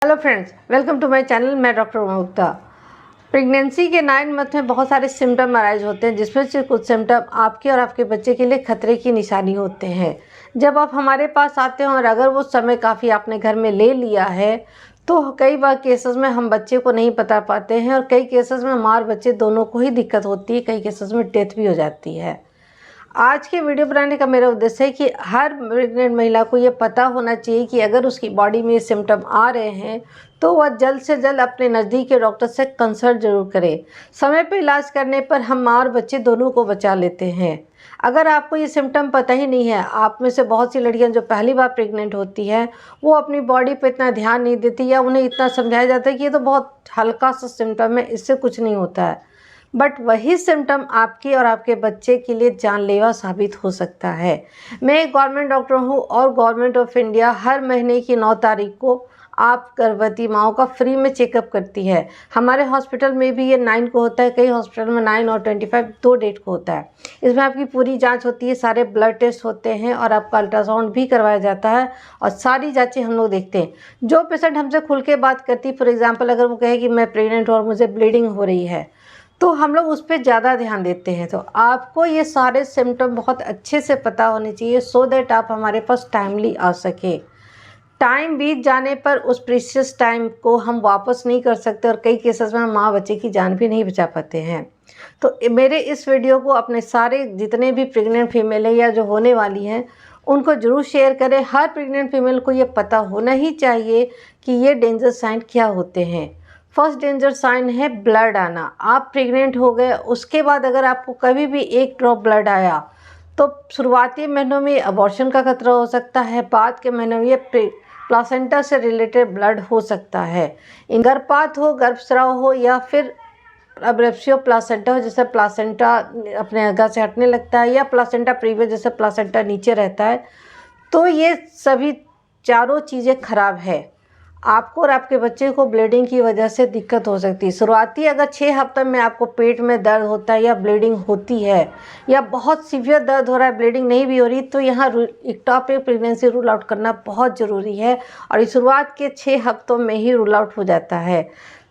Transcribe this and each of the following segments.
Hello friends, welcome to my channel. मैं doctor Gupta. Pregnancy के 9 month में बहुत सारे सिम्टम अराइज होते हैं, जिसमें से कुछ सिम्टम आपके और आपके बच्चे के लिए खतरे की निशानी होते हैं। जब आप हमारे पास आते हो और अगर वो समय काफ़ी आपने घर में ले लिया है तो कई बार केसेस में हम बच्चे को नहीं बता पाते हैं और कई केसेस में माँ और बच्चे दोनों को ही दिक्कत होती है, कई केसेस में डेथ भी हो जाती है। आज के वीडियो बनाने का मेरा उद्देश्य है कि हर प्रेग्नेंट महिला को ये पता होना चाहिए कि अगर उसकी बॉडी में ये सिम्टम आ रहे हैं तो वह जल्द से जल्द अपने नज़दीक के डॉक्टर से कंसल्ट जरूर करे। समय पर इलाज करने पर हम माँ और बच्चे दोनों को बचा लेते हैं। अगर आपको ये सिम्टम पता ही नहीं है, आप में से बहुत सी लड़कियां जो पहली बार प्रेग्नेंट होती हैं वो अपनी बॉडी पे इतना ध्यान नहीं देती या उन्हें इतना समझाया जाता है कि ये तो बहुत हल्का सा सिम्टम है, इससे कुछ नहीं होता है। बट वही सिम्टम आपकी और आपके बच्चे के लिए जानलेवा साबित हो सकता है। मैं एक गवर्नमेंट डॉक्टर हूँ और गवर्नमेंट ऑफ इंडिया हर महीने की 9 तारीख को आप गर्भवती माओं का फ्री में चेकअप करती है। हमारे हॉस्पिटल में भी ये 9 को होता है, कई हॉस्पिटल में 9 और 25 दो डेट को होता है। इसमें आपकी पूरी जांच होती है, सारे ब्लड टेस्ट होते हैं और आपका अल्ट्रासाउंड भी करवाया जाता है और सारी जांचें हम लोग देखते हैं। जो पेशेंट हमसे खुल के बात करती, फॉर एग्जाम्पल अगर वो कहे कि मैं प्रेग्नेंट हूँ और मुझे ब्लीडिंग हो रही है, तो हम लोग उस पर ज़्यादा ध्यान देते हैं। तो आपको ये सारे सिम्टम बहुत अच्छे से पता होने चाहिए सो दैट आप हमारे पास टाइमली आ सके। टाइम बीत जाने पर उस प्रीशियस टाइम को हम वापस नहीं कर सकते और कई केसेस में हम माँ बच्चे की जान भी नहीं बचा पाते हैं। तो मेरे इस वीडियो को अपने सारे जितने भी प्रेग्नेंट फीमेल है या जो होने वाली हैं उनको ज़रूर शेयर करें। हर प्रेग्नेंट फीमेल को ये पता होना ही चाहिए कि ये डेंजर साइन क्या होते हैं। फर्स्ट डेंजर साइन है ब्लड आना। आप प्रेग्नेंट हो गए, उसके बाद अगर आपको कभी भी एक ड्रॉप ब्लड आया तो शुरुआती महीनों में अबॉर्शन का खतरा हो सकता है, बाद के महीनों में ये प्लासेंटा से रिलेटेड ब्लड हो सकता है। गर्भपात हो, गर्भस्राव हो या फिर अब्रेप्सियो प्लासेंटा हो, जैसे प्लासेंटा अपने जगह से हटने लगता है, या प्लासेंटा प्रीवियस जैसे प्लासेंटा नीचे रहता है, तो ये सभी चारों चीज़ें खराब है। आपको और आपके बच्चे को ब्लीडिंग की वजह से दिक्कत हो सकती है। शुरुआती अगर 6 हफ्ते में आपको पेट में दर्द होता है या ब्लीडिंग होती है या बहुत सीवियर दर्द हो रहा है, ब्लीडिंग नहीं भी हो रही, तो यहाँ इक्टोपिक प्रेगनेंसी रूल आउट करना बहुत ज़रूरी है और इस शुरुआत के 6 हफ्तों में ही रूल आउट हो जाता है।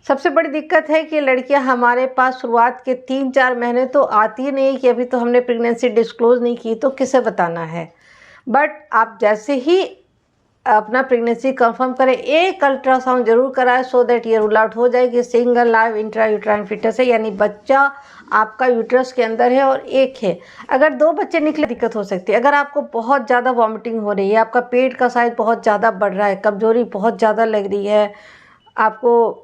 सबसे बड़ी दिक्कत है कि लड़कियां हमारे पास शुरुआत के 3-4 महीने तो आती ही नहीं कि अभी तो हमने प्रेगनेंसी डिस्क्लोज़ नहीं की, तो किसे बताना है। बट आप जैसे ही अपना प्रेगनेंसी कंफर्म करें, एक अल्ट्रासाउंड जरूर कराएं सो दैट ये रूल आउट हो जाए कि single live intra uterine foetus है, यानी बच्चा आपका यूट्रस के अंदर है और एक है। अगर 2 बच्चे निकले दिक्कत हो सकती है। अगर आपको बहुत ज़्यादा वॉमिटिंग हो रही है, आपका पेट का साइज बहुत ज़्यादा बढ़ रहा है, कमजोरी बहुत ज़्यादा लग रही है, आपको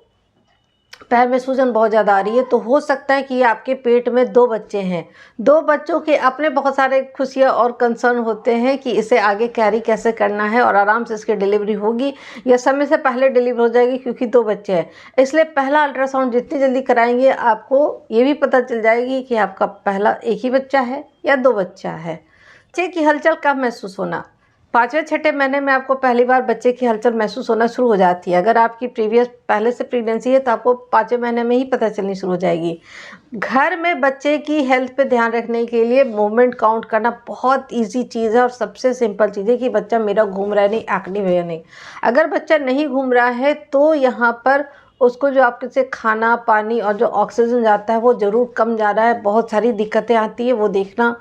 पैर में सूजन बहुत ज़्यादा आ रही है, तो हो सकता है कि आपके पेट में 2 बच्चे हैं। 2 बच्चों के अपने बहुत सारे खुशियाँ और कंसर्न होते हैं कि इसे आगे कैरी कैसे करना है और आराम से इसकी डिलीवरी होगी या समय से पहले डिलीवर हो जाएगी, क्योंकि 2 बच्चे हैं। इसलिए पहला अल्ट्रासाउंड जितनी जल्दी कराएंगे आपको ये भी पता चल जाएगी कि आपका पहला एक ही बच्चा है या 2 बच्चा है। बच्चे की हलचल कब महसूस होना? 5वें-6ठे महीने में आपको पहली बार बच्चे की हलचल महसूस होना शुरू हो जाती है। अगर आपकी प्रीवियस पहले से प्रेगनेंसी है तो आपको 5वें महीने में ही पता चलनी शुरू हो जाएगी। घर में बच्चे की हेल्थ पे ध्यान रखने के लिए मूवमेंट काउंट करना बहुत इजी चीज़ है और सबसे सिंपल चीज़ है कि बच्चा मेरा घूम रहा है नहीं, एक्टिव है या नहीं। अगर बच्चा नहीं घूम रहा है तो यहाँ पर उसको जो आपके से खाना पानी और जो ऑक्सीजन जाता है वो ज़रूर कम जा रहा है, बहुत सारी दिक्कतें आती है, वो देखना।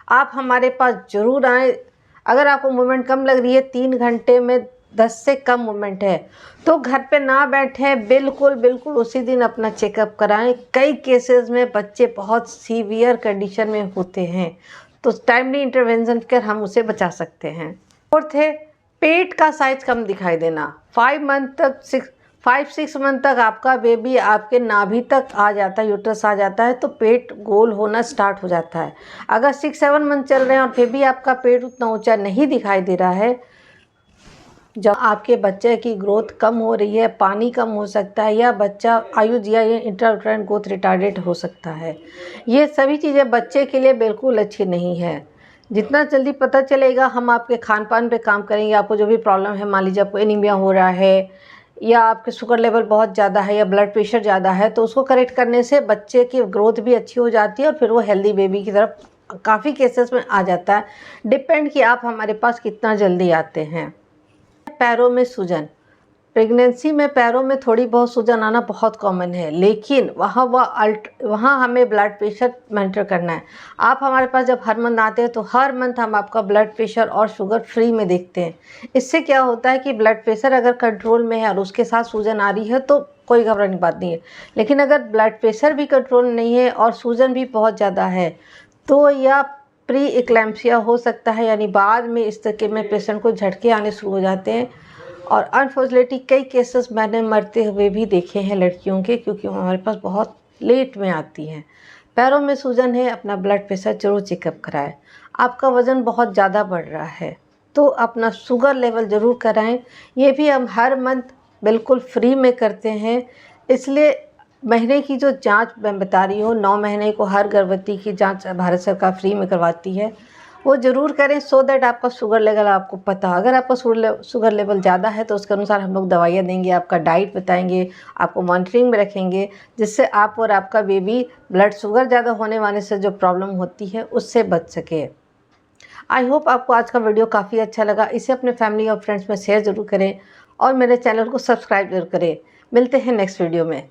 आप हमारे पास ज़रूर आएँ। अगर आपको मूवमेंट कम लग रही है, 3 घंटे में 10 से कम मूवमेंट है, तो घर पे ना बैठें, बिल्कुल उसी दिन अपना चेकअप कराएं। कई केसेस में बच्चे बहुत सीवियर कंडीशन में होते हैं, तो टाइमली इंटरवेंशन कर हम उसे बचा सकते हैं। फोर्थ है पेट का साइज कम दिखाई देना। 5-6 मंथ तक आपका बेबी आपके नाभि तक आ जाता है, यूट्रस आ जाता है, तो पेट गोल होना स्टार्ट हो जाता है। अगर 6-7 मंथ चल रहे हैं और फिर भी आपका पेट उतना ऊंचा नहीं दिखाई दे रहा है, जब आपके बच्चे की ग्रोथ कम हो रही है, पानी कम हो सकता है या बच्चा आयुज या इंट्रायूटेराइन ग्रोथ रिटार्डेड हो सकता है। ये सभी चीज़ें बच्चे के लिए बिल्कुल अच्छी नहीं है। जितना जल्दी पता चलेगा हम आपके खान पान पे काम करेंगे। आपको जो भी प्रॉब्लम है, मान लीजिए आपको एनीमिया हो रहा है या आपके शुगर लेवल बहुत ज़्यादा है या ब्लड प्रेशर ज़्यादा है, तो उसको करेक्ट करने से बच्चे की ग्रोथ भी अच्छी हो जाती है और फिर वो हेल्दी बेबी की तरफ काफ़ी केसेस में आ जाता है। डिपेंड कि आप हमारे पास कितना जल्दी आते हैं। पैरों में सूजन, प्रेगनेंसी में पैरों में थोड़ी बहुत सूजन आना बहुत कॉमन है, लेकिन वहाँ हमें ब्लड प्रेशर मॉनिटर करना है। आप हमारे पास जब हर मंथ आते हैं तो हर मंथ हम आपका ब्लड प्रेशर और शुगर फ्री में देखते हैं। इससे क्या होता है कि ब्लड प्रेशर अगर कंट्रोल में है और उसके साथ सूजन आ रही है तो कोई घबराने की बात नहीं है। लेकिन अगर ब्लड प्रेशर भी कंट्रोल नहीं है और सूजन भी बहुत ज़्यादा है तो यह प्री इक्लेम्पसिया हो सकता है, यानी बाद में इस तरह में पेशेंट को झटके आने शुरू हो जाते हैं। और अनफॉर्चुनेटली कई केसेस मैंने मरते हुए भी देखे हैं लड़कियों के, क्योंकि वो हमारे पास बहुत लेट में आती हैं। पैरों में सूजन है, अपना ब्लड प्रेशर ज़रूर चेकअप कराएं। आपका वज़न बहुत ज़्यादा बढ़ रहा है तो अपना शुगर लेवल ज़रूर कराएं। ये भी हम हर मंथ बिल्कुल फ्री में करते हैं। इसलिए महीने की जो जांच मैं बता रही हूँ, 9 महीने को हर गर्भवती की जांच भारत सरकार फ्री में करवाती है, वो ज़रूर करें सो दैट आपका शुगर लेवल आपको पता। अगर आपका शुगर लेवल ज़्यादा है तो उसके अनुसार हम लोग दवाइयाँ देंगे, आपका डाइट बताएंगे, आपको मॉनिटरिंग में रखेंगे, जिससे आप और आपका बेबी ब्लड शुगर ज़्यादा होने वाले से जो प्रॉब्लम होती है उससे बच सके। आई होप आपको आज का वीडियो काफ़ी अच्छा लगा। इसे अपने फैमिली और फ्रेंड्स में शेयर ज़रूर करें और मेरे चैनल को सब्सक्राइब ज़रूर करें। मिलते हैं नेक्स्ट वीडियो में।